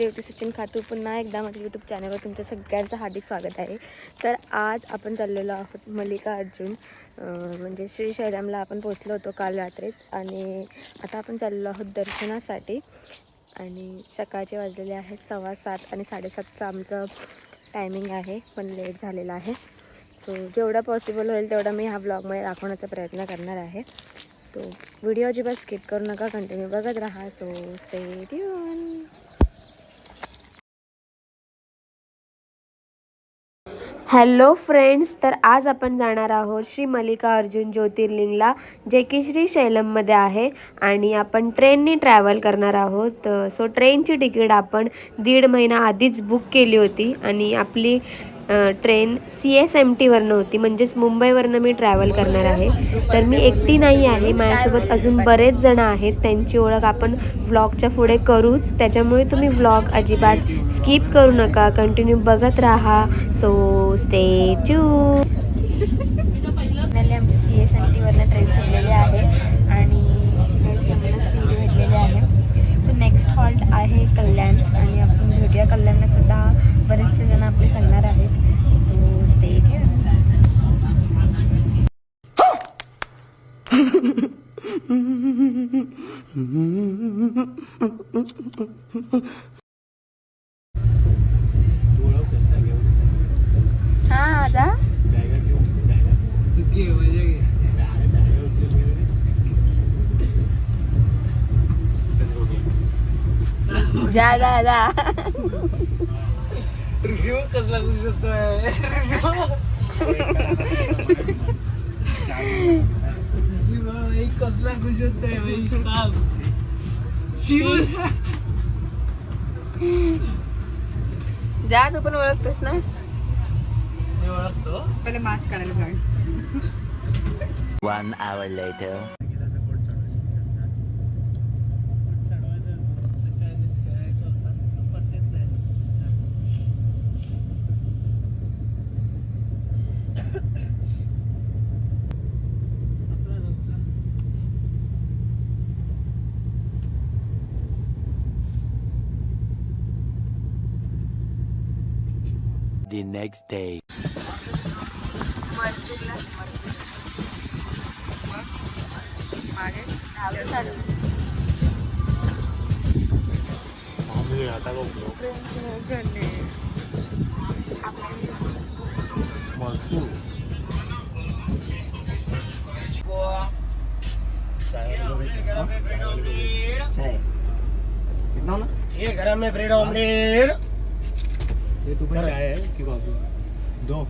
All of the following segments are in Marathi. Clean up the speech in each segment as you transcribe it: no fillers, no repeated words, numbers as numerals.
युवती सचिन खातू पुन्हा एकदा माझ्या यूट्यूब चॅनलवर तुमच्या सगळ्यांचं हार्दिक स्वागत आहे। तर आज आपण चाललेलो आहोत मल्लिकार्जुन म्हणजे श्रीशैलमला आपण पोहोचलो होतो काल रात्रीच आणि आता आपण चाललेलो आहोत दर्शनासाठी। आणि सकाळचे वाजलेले आहेत 7:15 आणि 7:30चं आमचं टायमिंग आहे, पण लेट झालेला आहे। सो जेवढा पॉसिबल होईल तेवढा मी ह्या ब्लॉगमध्ये दाखवण्याचा प्रयत्न करणार आहे। तो व्हिडिओ अजिबात स्किप करू नका, कंटिन्यू बघत राहा। So stay tune. Hello friends, तर आज आपण जाणार आहोत श्री मल्लिकार्जुन ज्योतिर्लिंगला, जे की श्रीशैलममध्ये आहे आणि आपण ट्रेननी ट्रॅव्हल करणार आहोत। सो ट्रेनची तिकीट आपण 1.5 महिना आधीच बुक केली होती आणि आपली ट्रेन CSMTवरनं होती, म्हणजेच मुंबईवरनं मी ट्रॅव्हल करणार आहे। तर मी एकटी नाही आहे, माझ्यासोबत अजून बरेच जण आहेत, त्यांची ओळख आपण व्लॉगच्या पुढे करूच, त्याच्यामुळे तुम्ही व्लॉग अजिबात स्किप करू नका, कंटिन्यू बघत राहा। So stay tune. आमची CSMTवरनं ट्रेन सुटलेली आहे आणि आम्हाला सीट भेटलेली आहे। सो नेक्स्ट हॉल्ट आहे कल्याण आणि आपण भेटूया कल्याणला सुद्धा बरेचसे जण आपले सांगणार आहेत। तो स्टे ट्यून। हाँ आजा जा जा जा ऋषी कसला खुश होतोय ऋषी भाई कसला खुश होतोय भाई साहब जा, तू पण ओळखतोस ना? मी ओळखतो, पहिले मास्क काढायला सांग। 1 hour later. The next day. ये गरम में ब्रेड ऑमलेट। ये तू पण चाय है कि कॉफी? दो।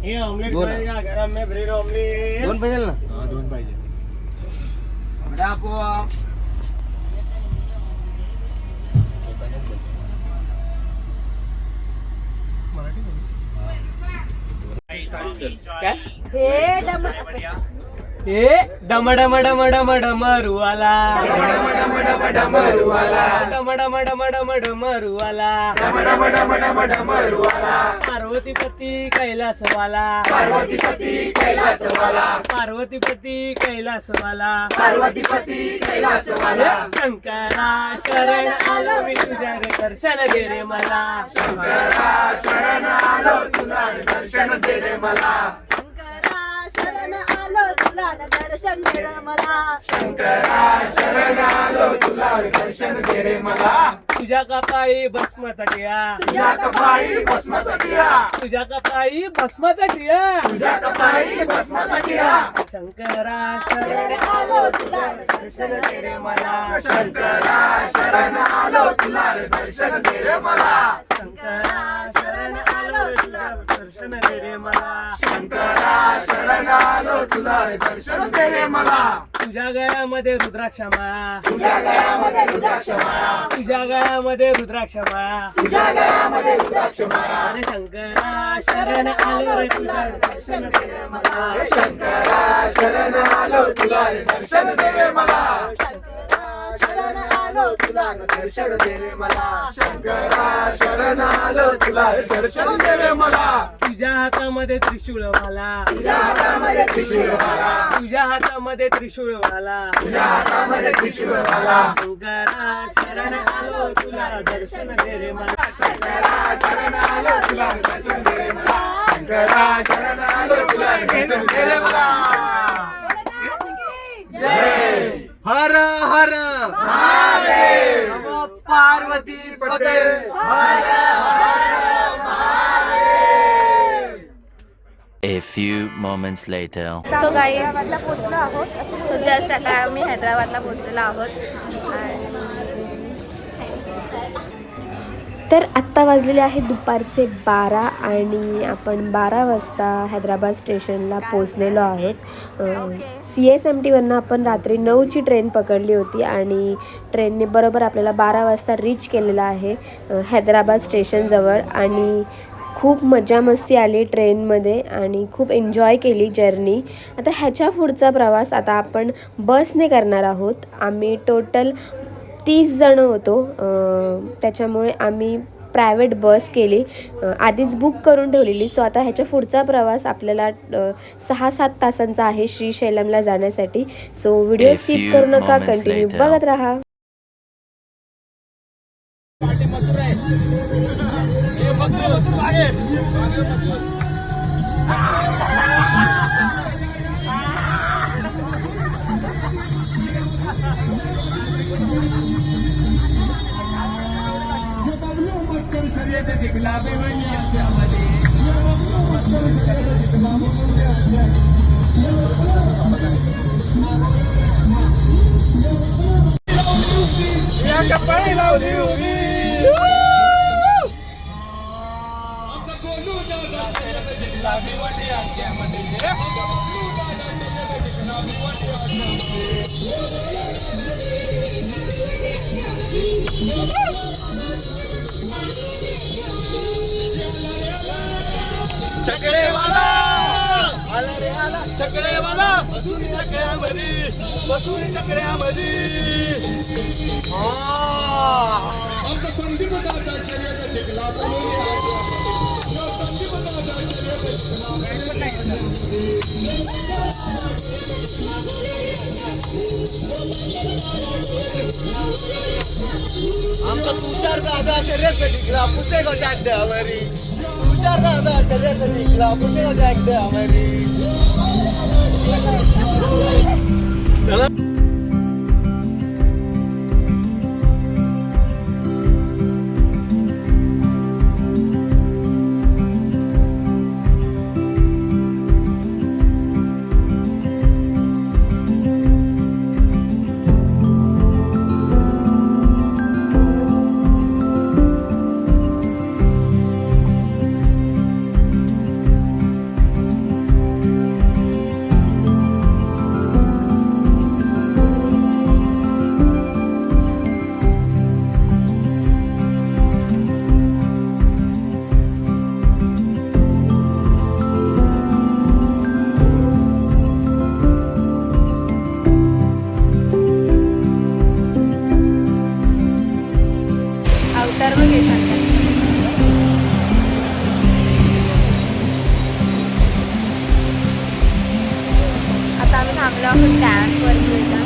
ये ऑमलेट खाएगा गरम में ब्रेड ऑमलेट। दोन पाहिजे ना? हां दोन पाहिजे। हे डम डम डम डम डमरुवाला डम डम डम डम डमरुवाला पार्वतीपती कैलासवाला पार्वतीपती कैलासवाला शंकरा शरण आलो मी तुझ्या रे दर्शन दे रे मला शंकरा शरण आलो तुला दर्शन दे रे मला शरण आलो तुला दर्शन दे रे मला शंकरा शरण आलो तुला दर्शन दे रे मला तुझ्या कपाळी भस्माचा टिळा तुझ्या कपाळी भस्माचा टिळा तुझ्या कपाळी भस्माचा टिळा तुझ्या कपाळी भस्माचा टिळा शंकरा शरण आलो तुला दर्शन दे रे मला शंकरा शरण आलो तुला दर्शन दे रे मला शंकरा शरण आलो तुला दर्शन दे रे मला शंकरा शरण आलो तुला दर्शन दे रे मला तुझ्या गळ्यामध्ये रुद्राक्ष माळा तुझ्या गळ्यामध्ये रुद्राक्ष माळा तुझ्या गळ्यामध्ये रुद्राक्ष माळा तुझ्या गळ्यामध्ये रुद्राक्ष माळा अरे शंकरा शरण आलो रे तुझ्या दर्शन दे रे मला शंकरा शरण आलो तुला दर्शन दे रे मला शंकरा शरण आलो आलो तुला दर्शन दे रे मला शंकरा शरण आलो तुला दर्शन दे रे मला तुझ्या हातामध्ये त्रिशूळ मला तुझ्या हातामध्ये त्रिशूळ मला तुझ्या हातामध्ये त्रिशूळ मला तुझ्या हातामध्ये त्रिशूळ मला शंकरा शरण आलो तुला दर्शन दे रे मला शंकरा शरण आलो तुला दर्शन दे रे मला शंकरा शरण आलो तुला दर्शन दे रे मला हर हर महादेव नमो पार्वती पते हर हर Mahadev A few moments later. So guys हैदराबादला पोहोचलो आहोत. सो जस्ट आता आम्ही हैदराबादला पोहोचलेलो आहोत. तर आत्ता वाजलेले आहेत दुपारचे 12 आणि आपण 12 वाजता हैदराबाद स्टेशनला पोचलेलो आहोत. CSMTवरनं आपण रात्री 9ची ट्रेन पकडली होती आणि ट्रेनने बरोबर आपल्याला 12 वाजता रीच केलेलं आहे हैदराबाद स्टेशनजवळ. आणि खूप मजा मस्ती आली ट्रेनमध्ये आणि खूप एन्जॉय केली जर्नी. आता ह्याच्या पुढचा प्रवास आता आपण बसने करणार आहोत. आम्ही टोटल 30 जणं होतो, त्याच्यामुळे आम्ही प्रायव्हेट बस केली, आधीच बुक करून ठेवलेली. सो आता ह्याच्या पुढचा प्रवास आपल्याला 6-7 तासांचा आहे श्रीशैलमला जाण्यासाठी. सो व्हिडिओ स्किप करू नका, कंटिन्यू बघत राहा. चकडेवाला आला रे आला चकडेवाला बसून चकड्यामध्ये बसून चकड्यामध्ये आमचा संदीप दादा शर्यत जिंकला आमचा तुषार दादा शर्यत जिंकला पुसेगाव जागदावरी तुषार दादा शर्यत जिंकला पुसेगाव जागदावरी अवतार बघ सांगतात. आता आम्ही थांबलो आहोत टँकवरती एकदा.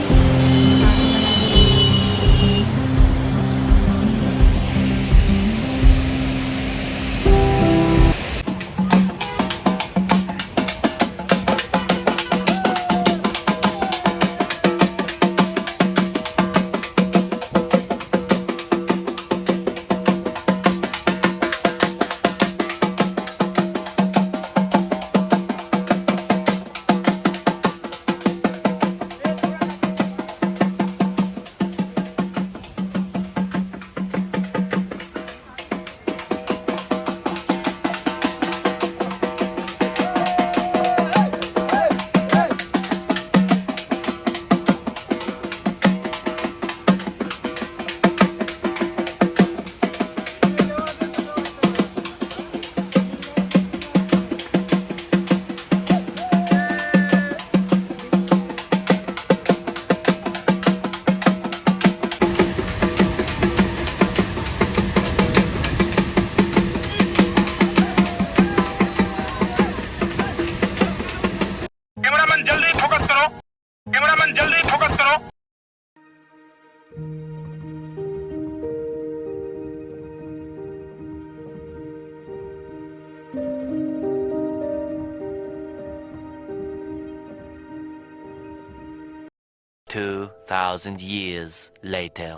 2,000 years later.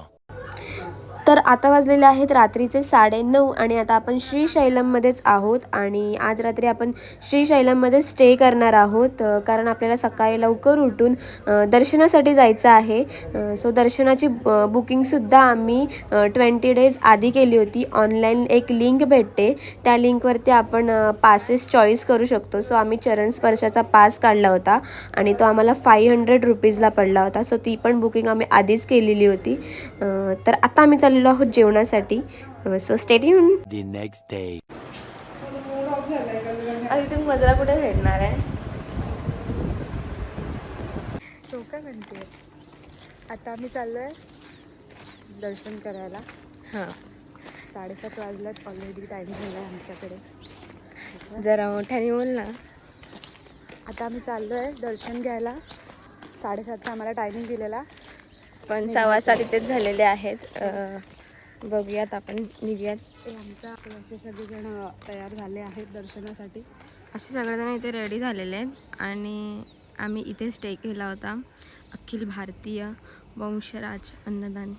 तर आता वाजलेले आहेत रात्रीचे 9:30 आणि आता आपण श्रीशैलममध्येच आहोत आणि आज रात्री आपण श्रीशैलममध्ये स्टे करणार आहोत कारण आपल्याला सकाळी लवकर उठून दर्शनासाठी जायचं आहे. सो दर्शनाची बुकिंगसुद्धा आम्ही 20 डेज आधी केली होती. ऑनलाईन एक लिंक भेटते, त्या लिंकवरती आपण पासेस चॉईस करू शकतो. सो आम्ही चरण स्पर्शाचा पास काढला होता आणि तो आम्हाला 500 रुपीजला पडला होता. सो ती पण बुकिंग आम्ही आधीच केलेली होती. तर आता आम्ही चाललेलो आहोत जेवणासाठी. So stay tune. The next day. इथून मजरा कुठे भेटणार आहे? सो काय म्हणते, आता आम्ही चाललो आहे दर्शन करायला. 7:30 वाजल्यात, ऑलरेडी टाईम झाला आहे आमच्याकडे. जरा मोठ्याने बोल ना. आता आम्ही चाललो आहे दर्शन घ्यायला. 7:30चा आम्हाला टायमिंग दिलेला, पण 6:15 इथेच झालेले आहेत. बघूयात, आपण निघूयात. ते आमच्या असे सगळेजण तयार झाले आहेत दर्शनासाठी. असे सगळेजण इथे रेडी झालेले आहेत आणि आम्ही इथे स्टे केला होता. अखिल भारतीय वंशराज अन्नदान.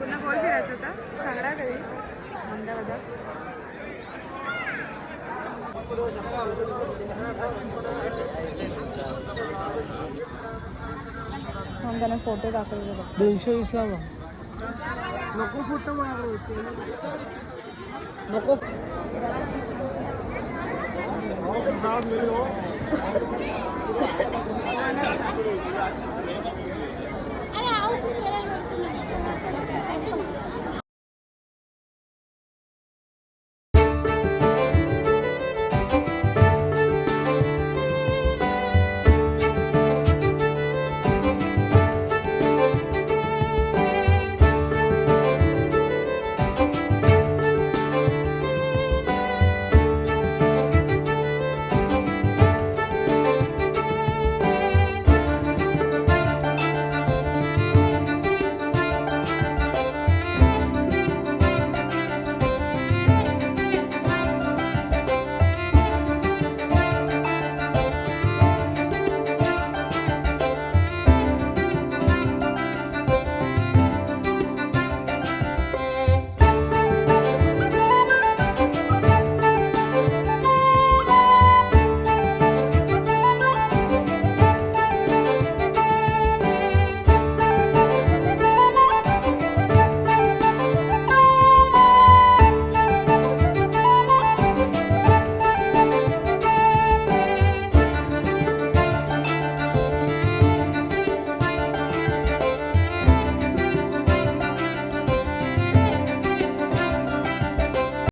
पुन्हा गोल फिरायचं होता, सांगणार कधी मंदावदा. त्यांना फोटो दाखवले बघ. 220 ला नको फोटो नको.